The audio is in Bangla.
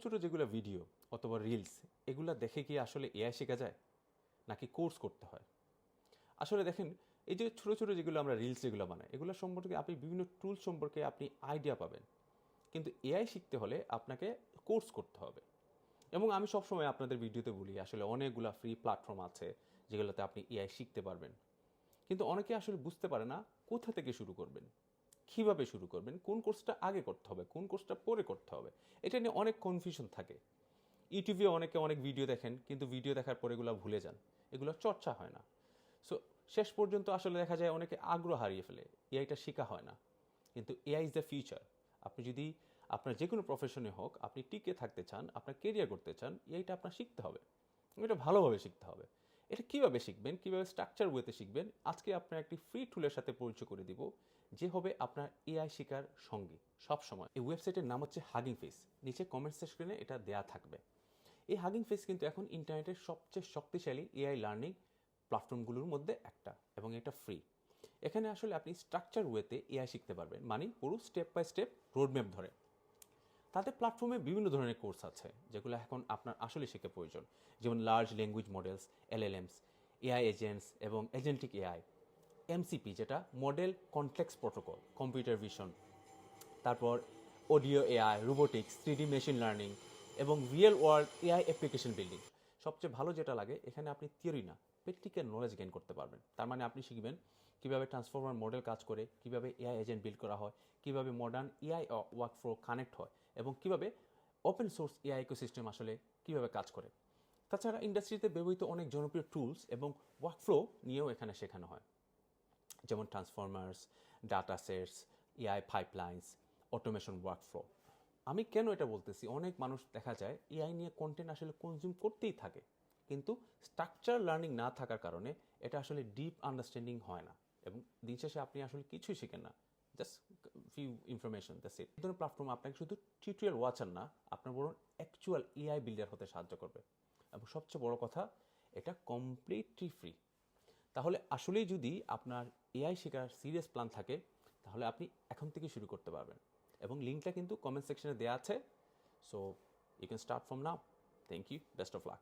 ছোট যেগুলো ভিডিও অথবা রিলস এগুলো দেখে কি আসলে এআই শেখা যায় নাকি কোর্স করতে হয়? আসলে দেখেন, এই যে ছোট ছোট যেগুলো আমরা রিলস যেগুলো বানাই এগুলো সম্পর্কে আপনি বিভিন্ন টুল সম্পর্কে আপনি আইডিয়া পাবেন, কিন্তু এআই শিখতে হলে আপনাকে কোর্স করতে হবে। এবং আমি সবসময় আপনাদের ভিডিওতে বলি আসলে অনেকগুলা ফ্রি প্ল্যাটফর্ম আছে যেগুলোতে আপনি এআই শিখতে পারবেন, কিন্তু অনেকে আসলে বুঝতে পারে না কোথা থেকে শুরু করবেন, কিভাবে শুরু করবেন, কোন কোর্সটা আগে করতে হবে, কোন কোর্সটা পরে করতে হবে। এটা নিয়ে অনেক কনফিউশন থাকে। ইউটিউবে অনেকে অনেক ভিডিও দেখেন, কিন্তু ভিডিও দেখার পরে এগুলো ভুলে যান, এগুলো চর্চা হয় না। সো শেষ পর্যন্ত আসলে দেখা যায় অনেকে আগ্রহ হারিয়ে ফেলে, এআইটা শেখা হয় না। কিন্তু এআই ইজ দ্য ফিউচার। আপনি যদি আপনার যে কোনো প্রফেশনে হোক, আপনি টিকে থাকতে চান, আপনার কেরিয়ার করতে চান, এআইটা আপনার শিখতে হবে, এটা ভালোভাবে শিখতে হবে। এটা কিভাবে শিখবেন, কিভাবে স্ট্রাকচার ওয়েতে শিখবেন, আজকে আপনার একটি ফ্রি টুলের সাথে পরিচয় করে দিব, যে হবে আপনার এআই শেখার সঙ্গী সবসময়। এই ওয়েবসাইটের নাম হচ্ছে হাগিং ফেস, নিচে কমেন্ট সেকশনে এটা দেয়া থাকবে। এই হাগিং ফেস কিন্তু এখন ইন্টারনেটের সবচেয়ে শক্তিশালী এআই লার্নিং প্ল্যাটফর্মগুলোর মধ্যে একটা, এবং এটা ফ্রি। এখানে আসলে আপনি স্ট্রাকচার ওয়েতে এআই শিখতে পারবেন, মানে পুরো স্টেপ বাই স্টেপ রোডম্যাপ ধরে। তাদের প্ল্যাটফর্মে বিভিন্ন ধরনের কোর্স আছে যেগুলো এখন আপনার আসলে শেখা প্রয়োজন, যেমন large language models, LLMs, AI agents এবং এজেন্টিক এআই, এমসিপি যেটা model complex protocol, computer vision, তারপর audio AI, robotics, 3D machine learning এবং real world AI application building. সবচেয়ে ভালো যেটা লাগে, এখানে আপনি থিওরি না, প্র্যাকটিক্যাল নলেজ গেইন করতে পারবেন। তার মানে আপনি শিখবেন কীভাবে ট্রান্সফর্মার মডেল কাজ করে, কীভাবে এআই এজেন্ট বিল্ড করা হয়, কীভাবে মডার্ন এআই ওয়ার্কফ্লো কানেক্ট হয়, এবং কীভাবে ওপেন সোর্স এআই ইকোসিস্টেম আসলে কীভাবে কাজ করে। তাছাড়া ইন্ডাস্ট্রিতে ব্যবহৃত অনেক জনপ্রিয় টুলস এবং ওয়ার্কফ্লো নিয়েও এখানে শেখানো হয়, যেমন transformers, data sets, AI pipelines, automation workflow. আমি কেন এটা বলতেছি, অনেক মানুষ দেখা যায় এআই নিয়ে কন্টেন্ট আসলে কনজিউম করতেই থাকে, কিন্তু স্ট্রাকচার লার্নিং না থাকার কারণে এটা আসলে ডিপ আন্ডারস্ট্যান্ডিং হয় না, এবং দিন শেষে আপনি আসলে কিছুই শিখেন না, just few information, that's it. এই ধরনের প্ল্যাটফর্ম আপনাকে শুধু টিউটোরিয়াল ওয়াচার না, আপনার বরং অ্যাকচুয়াল এআই বিল্ডার হতে সাহায্য করবে। এবং সবচেয়ে বড় কথা, এটা কমপ্লিটলি ফ্রি। তাহলে আসলেই যদি আপনার এআই শেখার সিরিয়াস প্ল্যান থাকে, তাহলে আপনি এখন থেকে শুরু করতে পারবেন, এবং লিঙ্কটা কিন্তু কমেন্ট সেকশনে দেওয়া আছে। So you can start from now. Thank you, best of lakh.